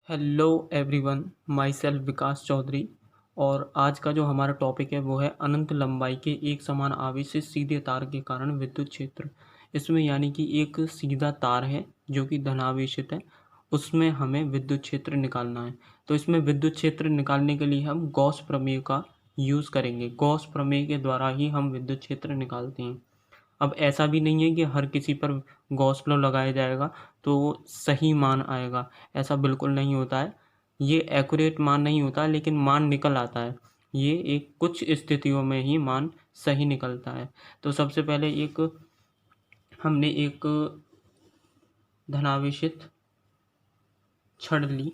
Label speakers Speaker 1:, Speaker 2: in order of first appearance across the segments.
Speaker 1: Hello everyone, my self विकास चौधरी। और आज का जो हमारा टॉपिक है वो है अनंत लंबाई के एक समान आवेशित सीधे तार के कारण विद्युत क्षेत्र। इसमें यानी कि एक सीधा तार है जो कि धनावेशित है, उसमें हमें विद्युत क्षेत्र निकालना है। तो इसमें विद्युत क्षेत्र निकालने के लिए हम गॉस प्रमेय का यूज़ करेंगे। गॉस प्रमेय के द्वारा ही हम विद्युत क्षेत्र निकालते हैं। अब ऐसा भी नहीं है कि हर किसी पर गॉस लॉ लगाया जाएगा तो सही मान आएगा, ऐसा बिल्कुल नहीं होता है। ये एक्यूरेट मान नहीं होता है, लेकिन मान निकल आता है। ये एक कुछ स्थितियों में ही मान सही निकलता है। तो सबसे पहले हमने एक धनावेशित छड़ ली।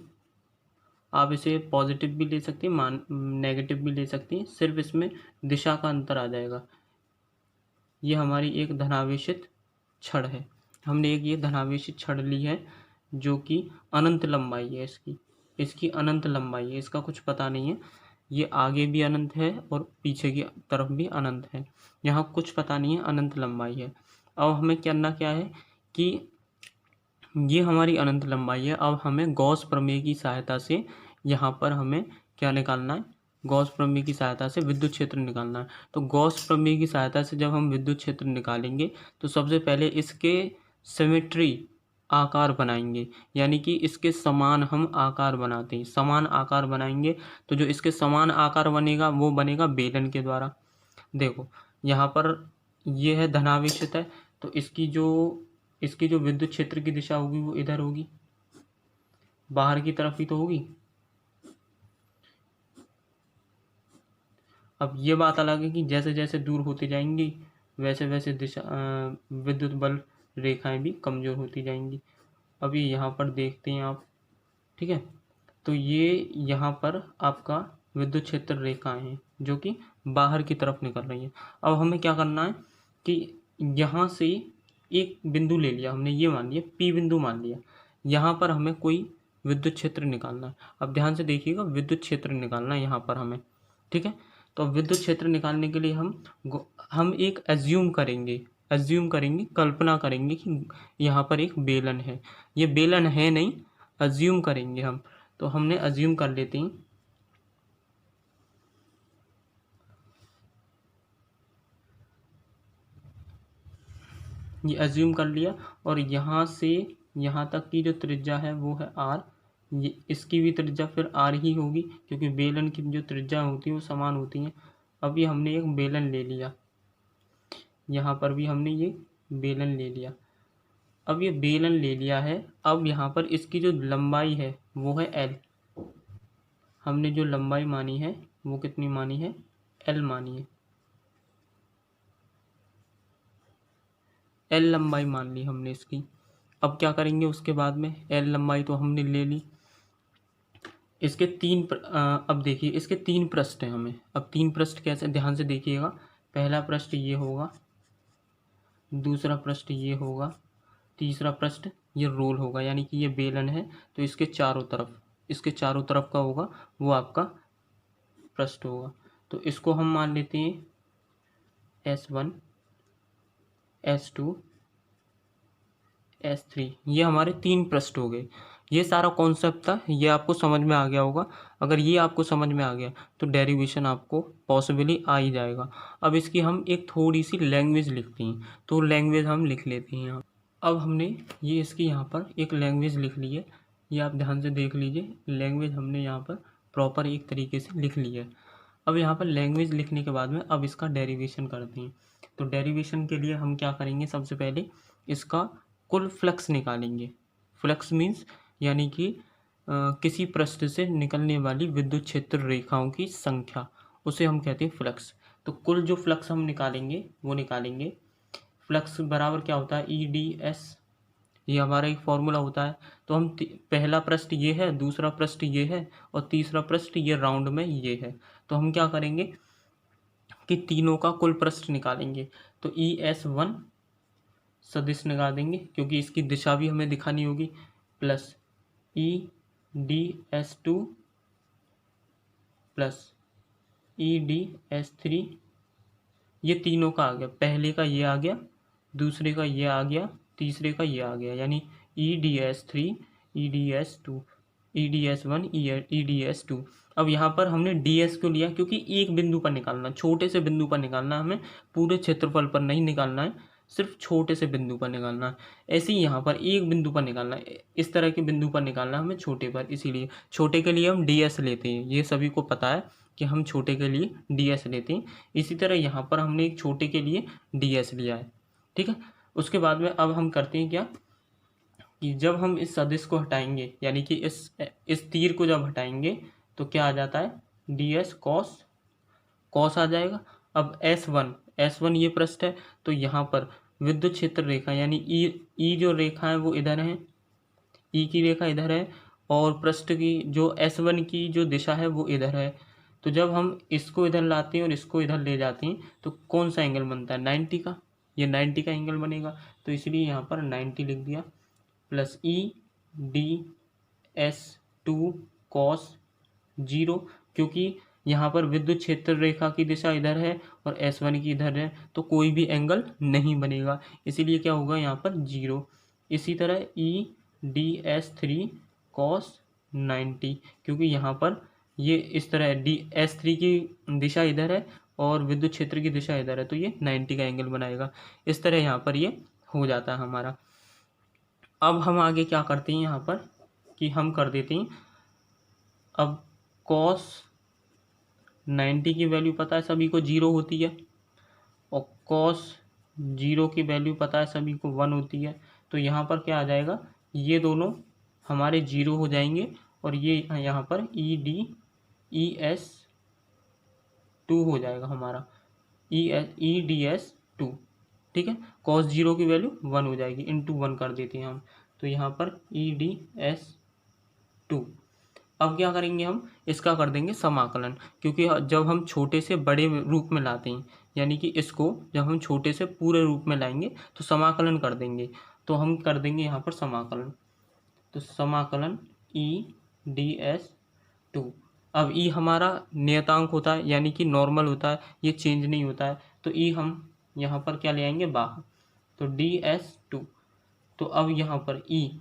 Speaker 1: आप इसे पॉजिटिव भी ले सकते हैं, मान नेगेटिव भी ले सकते हैं, सिर्फ इसमें दिशा का अंतर आ जाएगा। ये हमारी एक धनावेशित छड़ है। हमने ये धनावेशित छड़ ली है जो कि अनंत लंबाई है। इसकी अनंत लंबाई है, इसका कुछ पता नहीं है। ये आगे भी अनंत है और पीछे की तरफ भी अनंत है। यहाँ कुछ पता नहीं है, अनंत लंबाई है। अब हमें करना क्या है कि ये हमारी अनंत लंबाई है। अब हमें गॉस प्रमेय की सहायता से यहाँ पर हमें क्या निकालना है, गॉस प्रमेय की सहायता से विद्युत क्षेत्र निकालना है। तो गॉस प्रमेय की सहायता से जब हम विद्युत क्षेत्र निकालेंगे तो सबसे पहले इसके सिमेट्री आकार बनाएंगे, यानी कि इसके समान हम आकार बनाते हैं। समान आकार बनाएंगे तो जो इसके समान आकार बनेगा वो बनेगा बेलन के द्वारा। देखो यहाँ पर ये है धनावेशित है, तो इसकी जो विद्युत क्षेत्र की दिशा होगी वो इधर होगी, बाहर की तरफ ही तो होगी। अब ये बात अलग है कि जैसे जैसे दूर होती जाएंगी वैसे वैसे विद्युत बल रेखाएं भी कमज़ोर होती जाएंगी। अभी यहाँ पर देखते हैं आप, ठीक है। तो ये यहाँ पर आपका विद्युत क्षेत्र रेखाएं हैं जो कि बाहर की तरफ निकल रही हैं। अब हमें क्या करना है कि यहाँ से एक बिंदु ले लिया हमने, ये मान लिया P बिंदु मान लिया। यहाँ पर हमें कोई विद्युत क्षेत्र निकालना है। अब ध्यान से देखिएगा, विद्युत क्षेत्र निकालना है यहाँ पर हमें, ठीक है। तो विद्युत क्षेत्र निकालने के लिए हम एक एज्यूम करेंगे, कल्पना करेंगे कि यहाँ पर एक बेलन है। ये बेलन है नहीं, अज्यूम करेंगे हम। तो हमने अज्यूम कर लेते हैं। ये अज्यूम कर लिया और यहाँ से यहाँ तक की जो त्रिज्या है वो है r। ये इसकी भी त्रिज्या फिर r ही होगी, क्योंकि बेलन की जो त्रिज्या होती है वो समान होती हैं। अब ये हमने एक बेलन ले लिया, यहाँ पर भी हमने ये बेलन ले लिया। अब ये बेलन ले लिया है। अब यहाँ पर इसकी जो लंबाई है वो है l। हमने जो लंबाई मानी है वो कितनी मानी है, l मानी है। l लंबाई मान ली हमने इसकी। अब क्या करेंगे उसके बाद में, l लंबाई तो हमने ले ली। इसके अब देखिए इसके 3 पृष्ठ हैं हमें। अब 3 पृष्ठ कैसे, ध्यान से देखिएगा। पहला पृष्ठ ये होगा, दूसरा पृष्ठ ये होगा, तीसरा पृष्ठ ये रोल होगा। यानी कि ये बेलन है तो इसके चारों तरफ का होगा वो आपका पृष्ठ होगा। तो इसको हम मान लेते हैं S1, S2, S3। ये हमारे 3 पृष्ठ हो गए। ये सारा कॉन्सेप्ट था, ये आपको समझ में आ गया होगा। अगर ये आपको समझ में आ गया तो डेरिवेशन आपको पॉसिबली आ ही जाएगा। अब इसकी हम एक थोड़ी सी लैंग्वेज लिखते हैं, तो लैंग्वेज हम लिख लेते हैं यहाँ। अब हमने ये इसकी यहाँ पर एक लैंग्वेज लिख ली है। ये आप ध्यान से देख लीजिए, लैंग्वेज हमने यहाँ पर प्रॉपर एक तरीके से लिख ली है। अब यहाँ पर लैंग्वेज लिखने के बाद में अब इसका डेरिवेशन करते हैं। तो डेरिवेशन के लिए हम क्या करेंगे, सबसे पहले इसका कुल फ्लक्स निकालेंगे। फ्लक्स मीन्स यानी कि किसी पृष्ठ से निकलने वाली विद्युत क्षेत्र रेखाओं की संख्या, उसे हम कहते हैं फ्लक्स। तो कुल जो फ्लक्स हम निकालेंगे वो निकालेंगे। फ्लक्स बराबर क्या होता है, EDS। ये हमारा एक फॉर्मूला होता है। तो हम पहला पृष्ठ ये है, दूसरा पृष्ठ ये है और तीसरा पृष्ठ ये राउंड में ये है। तो हम क्या करेंगे कि तीनों का कुल पृष्ठ निकालेंगे। तो ES1 सदिश निकाल देंगे, क्योंकि इसकी दिशा भी हमें दिखानी होगी, प्लस EDS2 प्लस EDS3। ये तीनों का आ गया, पहले का ये आ गया, दूसरे का ये आ गया, तीसरे का ये आ गया, यानी EDS3, EDS2 EDS1 EDS2। अब यहाँ पर हमने DS को लिया क्योंकि एक बिंदु पर निकालना, छोटे से बिंदु पर निकालना, हमें पूरे क्षेत्रफल पर नहीं निकालना है, सिर्फ छोटे से बिंदु पर निकालना है। ऐसे ही यहाँ पर एक बिंदु पर निकालना है, इस तरह के बिंदु पर निकालना है हमें छोटे पर, इसीलिए छोटे के लिए हम DS लेते हैं। ये सभी को पता है कि हम छोटे के लिए DS लेते हैं। इसी तरह यहाँ पर हमने एक छोटे के लिए DS लिया है, ठीक है। उसके बाद में अब हम करते हैं क्या कि जब हम इस सदिश को हटाएंगे, यानी कि इस तीर को जब हटाएंगे तो क्या आ जाता है, DS कॉस आ जाएगा। अब S1 ये पृष्ठ है, तो यहाँ पर विद्युत क्षेत्र रेखा यानी ई जो रेखा है वो इधर है, ई की रेखा इधर है, और पृष्ठ की जो S1 की जो दिशा है वो इधर है। तो जब हम इसको इधर लाते हैं और इसको इधर ले जाते हैं तो कौन सा एंगल बनता है, 90 का, ये 90 का एंगल बनेगा। तो इसलिए यहाँ पर 90 लिख दिया, प्लस EDS2 cos 0, क्योंकि यहाँ पर विद्युत क्षेत्र रेखा की दिशा इधर है और S1 की इधर है, तो कोई भी एंगल नहीं बनेगा, इसीलिए क्या होगा यहाँ पर 0। इसी तरह EDS3 cos 90, क्योंकि यहाँ पर ये इस तरह DS3 की दिशा इधर है और विद्युत क्षेत्र की दिशा इधर है, तो ये 90 का एंगल बनाएगा। इस तरह यहाँ पर ये हो जाता है हमारा। अब हम आगे क्या करते हैं यहाँ पर कि हम कर देते हैं, अब cos 90 की वैल्यू पता है सभी को 0 होती है, और cos 0 की वैल्यू पता है सभी को 1 होती है। तो यहाँ पर क्या आ जाएगा, ये दोनों हमारे 0 हो जाएंगे, और ये यहाँ पर ES2 हो जाएगा हमारा, EDS2, ठीक है। cos 0 की वैल्यू 1 हो जाएगी, इंटू 1 कर देते हैं हम, तो यहाँ पर EDS2। अब क्या करेंगे, हम इसका कर देंगे समाकलन, क्योंकि जब हम छोटे से बड़े रूप में लाते हैं, यानी कि इसको जब हम छोटे से पूरे रूप में लाएंगे तो समाकलन कर देंगे। तो हम कर देंगे यहाँ पर समाकलन, तो समाकलन EDS2। अब ई हमारा नियतांक होता है, यानी कि नॉर्मल होता है, ये चेंज नहीं होता है, तो ई हम यहाँ पर क्या ले आएंगे बाहर, तो DS2। तो अब यहाँ पर ई,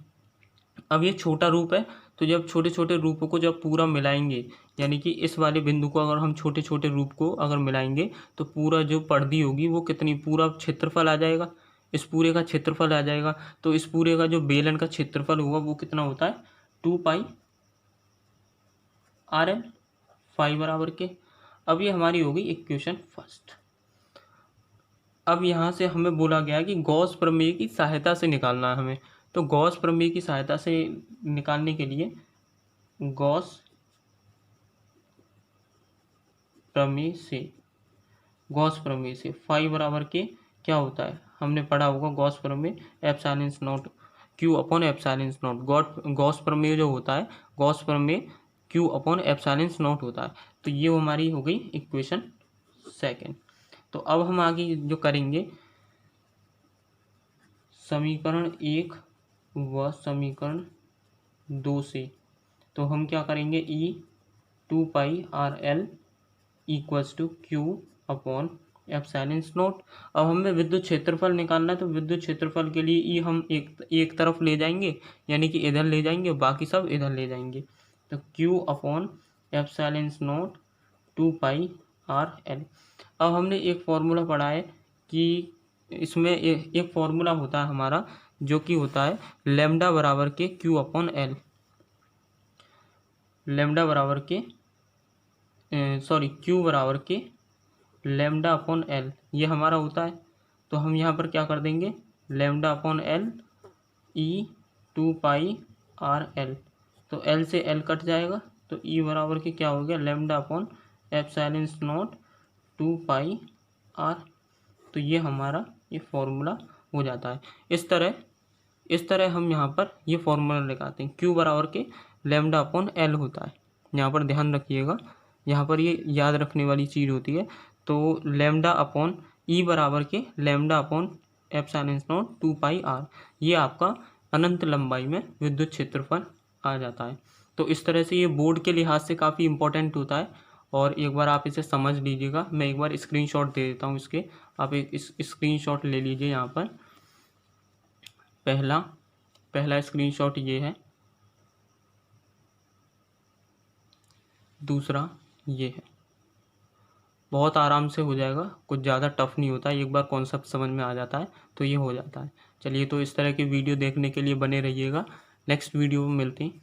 Speaker 1: अब ये छोटा रूप है, तो जब छोटे छोटे रूपों को जब पूरा मिलाएंगे, यानी कि इस वाले बिंदु को अगर हम छोटे छोटे रूप को अगर मिलाएंगे तो पूरा जो परिधि होगी वो कितनी, पूरा क्षेत्रफल आ जाएगा, इस पूरे का क्षेत्रफल आ जाएगा। तो इस पूरे का जो बेलन का क्षेत्रफल होगा वो कितना होता है, 2πRL, फाई बराबर के। अब ये हमारी होगी इक्वेशन फर्स्ट। अब यहाँ से हमें बोला गया कि गॉस प्रमेय की सहायता से निकालना है हमें, तो गॉस प्रमेय की सहायता से निकालने के लिए गॉस प्रमेय से फाई बराबर के क्या होता है, हमने पढ़ा होगा गॉस प्रमेय epsilon not Q upon epsilon not. Gauss प्रमेय जो होता है, गॉस प्रमेय Q अपॉन एप्सिलॉन नॉट होता है। तो ये हमारी हो गई इक्वेशन सेकेंड। तो अब हम आगे जो करेंगे, समीकरण 1 व समीकरण 2 से, तो हम क्या करेंगे, E2πRL equals to Q upon epsilon naught. अब हमें विद्युत क्षेत्रफल निकालना है, तो विद्युत क्षेत्रफल के लिए ई हम एक तरफ ले जाएंगे, यानी कि इधर ले जाएंगे, बाकी सब इधर ले जाएंगे, तो Q upon epsilon not 2πRL। अब हमने एक फॉर्मूला पढ़ा है कि इसमें एक फॉर्मूला होता है हमारा, जो कि होता है लैम्डा बराबर के Q अपॉन L, लैम्डा बराबर के Q बराबर के लैम्डा अपॉन L, ये हमारा होता है। तो हम यहाँ पर क्या कर देंगे, लैम्डा अपॉन L E2πRL, तो L से L कट जाएगा, तो E बराबर के क्या हो गया, lambda upon epsilon not 2πR। तो ये हमारा ये फॉर्मूला हो जाता है। इस तरह हम यहाँ पर ये फॉर्मूला लगाते हैं, Q बराबर के लैम्डा अपॉन L होता है। यहाँ पर ध्यान रखिएगा, यहाँ पर ये याद रखने वाली चीज़ होती है। तो लैम्डा अपॉन ई बराबर के lambda upon epsilon not 2πR, ये आपका अनंत लंबाई में विद्युत क्षेत्रफल आ जाता है। तो इस तरह से ये बोर्ड के लिहाज से काफ़ी इंपॉर्टेंट होता है, और एक बार आप इसे समझ लीजिएगा। मैं एक बार स्क्रीनशॉट दे देता हूँ इसके, आप एक स्क्रीनशॉट ले लीजिए। यहाँ पर पहला स्क्रीनशॉट ये है, दूसरा ये है। बहुत आराम से हो जाएगा, कुछ ज़्यादा टफ नहीं होता, एक बार कॉन्सेप्ट समझ में आ जाता है तो ये हो जाता है। चलिए, तो इस तरह की वीडियो देखने के लिए बने रहिएगा। नेक्स्ट वीडियो में मिलते हैं।